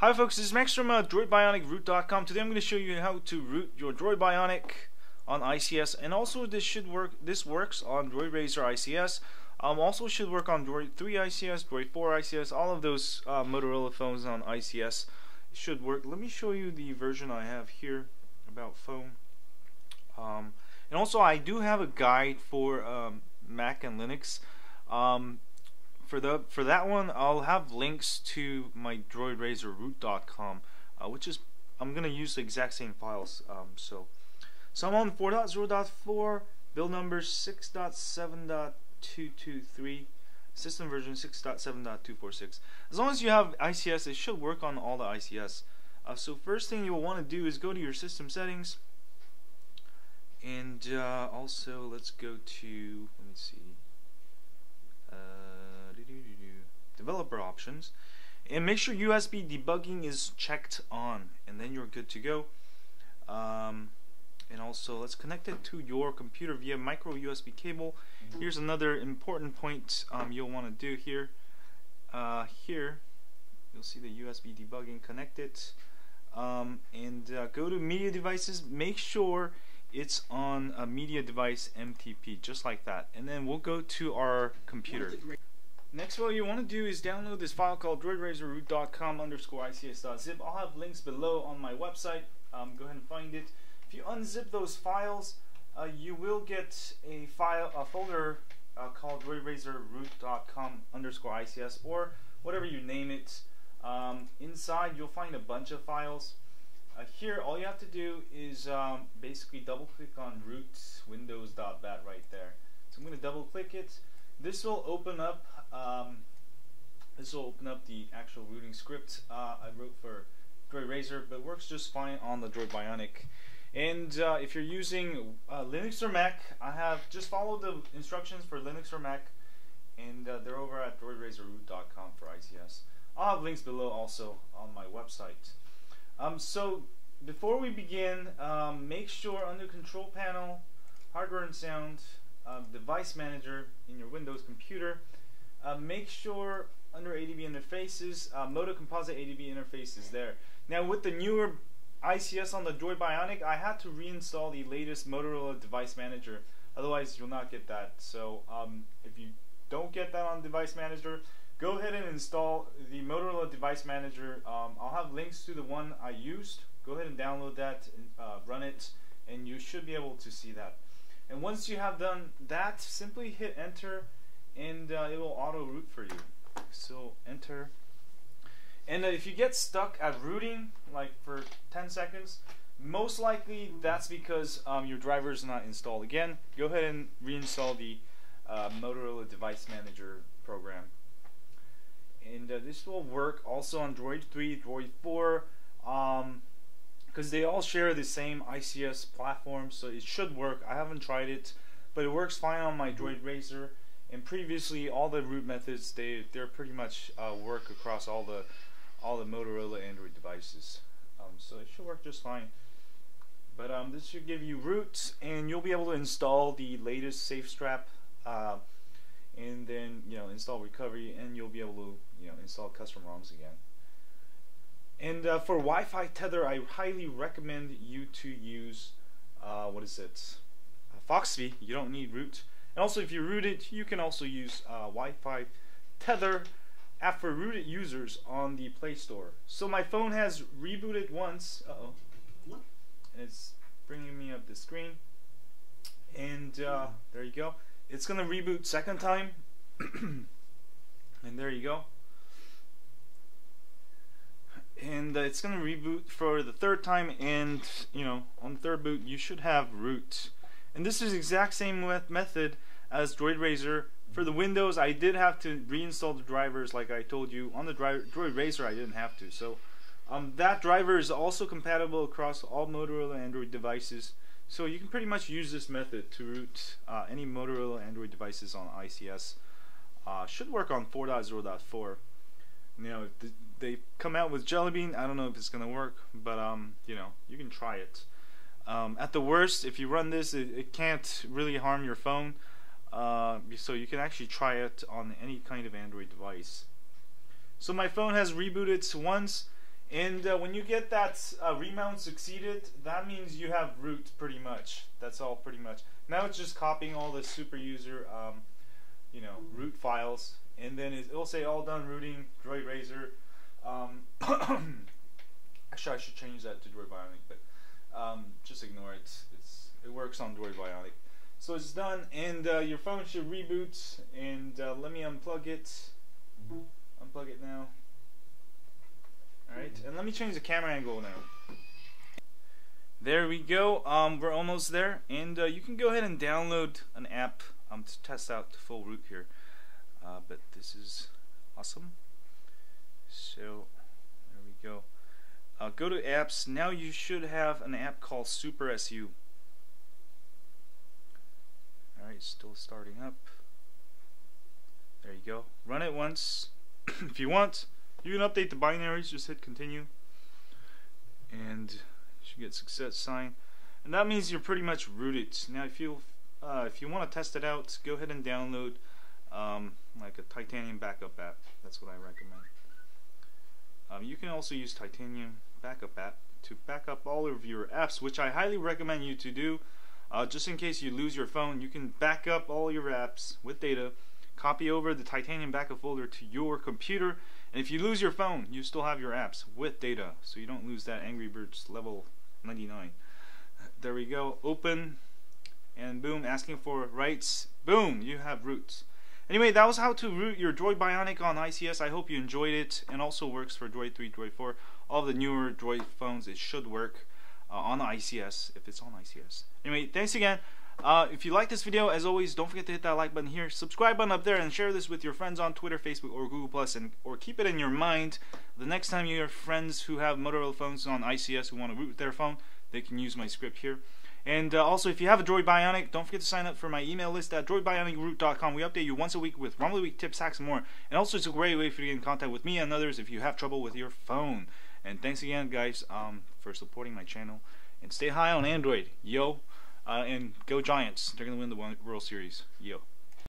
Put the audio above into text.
Hi folks, this is Max from DroidBionicRoot.com. Today I'm going to show you how to root your Droid Bionic on ICS, and also this works on Droid Razr ICS. Also should work on Droid 3 ICS, Droid 4 ICS, all of those Motorola phones on ICS should work. Let me show you the version I have here about phone. And also I do have a guide for Mac and Linux. For that one, I'll have links to my DroidRazrRoot.com, which is I'm gonna use the exact same files. So I'm on 4.0.4, build number 6.7.223, system version 6.7.246. As long as you have ICS, it should work on all the ICS. So first thing you'll want to do is go to your system settings, and also let's go to, let me see, developer options, and make sure USB debugging is checked on, and then you're good to go. And also let's connect it to your computer via micro USB cable. Here's another important point you'll want to do here. Here you'll see the USB debugging. Connect it, and go to media devices. Make sure it's on a media device MTP, just like that, and then we'll go to our computer. Next, what you want to do is download this file called droidrazrroot.com_ics.zip. I'll have links below on my website. Go ahead and find it. If you unzip those files, you will get a folder called droidrazrroot.com_ics, or whatever you name it. Inside, you'll find a bunch of files. Here, all you have to do is basically double-click on root windows.bat right there. So I'm going to double-click it. This will open up. The actual rooting script I wrote for Droid Razr, but works just fine on the Droid Bionic. And if you're using Linux or Mac, I have just followed the instructions for Linux or Mac, and they're over at droidrazrroot.com for ICS. I'll have links below also on my website. So before we begin, make sure under Control Panel, Hardware and Sound, Device Manager in your Windows computer, make sure under ADB interfaces, Moto Composite ADB interface is there. Now with the newer ICS on the Droid Bionic, I had to reinstall the latest Motorola Device Manager, otherwise you'll not get that. So if you don't get that on Device Manager, go ahead and install the Motorola Device Manager. I'll have links to the one I used. Go ahead and download that, and run it, and you should be able to see that. And once you have done that, simply hit enter, and it will auto root for you. So enter. And if you get stuck at rooting like for 10 seconds, most likely that's because your driver is not installed. Again, go ahead and reinstall the Motorola Device Manager program. And this will work also on Droid 3, Droid 4, because they all share the same ICS platform, so it should work. I haven't tried it, but it works fine on my Droid Razr. And previously, all the root methods they're pretty much work across all the Motorola Android devices. So it should work just fine. But this should give you root, and you'll be able to install the latest Safestrap, and then install recovery, and you'll be able to install custom ROMs again. And for Wi-Fi tether, I highly recommend you to use Foxvi. You don't need root. And also, if you root it, you can also use Wi-Fi tether app for rooted users on the Play Store. So my phone has rebooted once. And it's bringing me up the screen. And there you go. It's gonna reboot second time. And there you go. And it's gonna reboot for the third time, and on the third boot you should have root. And this is the exact same method as Droid Razr. For the Windows, I did have to reinstall the drivers, like I told you. On the Droid Razr, I didn't have to. So that driver is also compatible across all Motorola Android devices. So you can pretty much use this method to root any Motorola Android devices on ICS. Should work on 4.0.4. They come out with Jelly Bean. I don't know if it's gonna work, but you can try it. At the worst, if you run this, it can't really harm your phone. So you can actually try it on any kind of Android device. So my phone has rebooted once, And when you get that remount succeeded, that means you have root pretty much. That's all pretty much. Now it's just copying all the super user root files, and then it'll say all done rooting Droid Razr. Actually, I should change that to Droid Bionic, but just ignore it. It works on Droid Bionic. So it's done, and your phone should reboot. And let me unplug it. Unplug it now. Alright, and let me change the camera angle now. There we go. We're almost there, and you can go ahead and download an app to test out the full root here. But this is awesome. So there we go. Go to apps. Now you should have an app called Super SU. Alright, still starting up. There you go. Run it once. If you want, you can update the binaries. Just hit continue, and you should get success sign. And that means you're pretty much rooted. Now, if you want to test it out, go ahead and download like a Titanium backup app. That's what I recommend. You can also use Titanium backup app to back up all of your apps, which I highly recommend you to do. Just in case you lose your phone, you can back up all your apps with data, copy over the Titanium backup folder to your computer, and if you lose your phone, you still have your apps with data, so you don't lose that Angry Birds level 99. There we go. Open, and boom, asking for rights. Boom, you have roots. Anyway, that was how to root your Droid Bionic on ICS. I hope you enjoyed it, and also works for Droid 3, Droid 4. All the newer Droid phones, it should work on ICS, if it's on ICS. Anyway, thanks again. If you like this video, as always, don't forget to hit that like button here, subscribe button up there, and share this with your friends on Twitter, Facebook, or Google+, or keep it in your mind. The next time you have friends who have Motorola phones on ICS who want to root their phone, they can use my script here. And also, if you have a Droid Bionic, don't forget to sign up for my email list at droidbionicroot.com. We update you once a week with Rumble Week tips, hacks, and more. And also, it's a great way for you to get in contact with me and others if you have trouble with your phone. And thanks again, guys, for supporting my channel. And stay high on Android. Yo. And go Giants. They're going to win the World Series. Yo.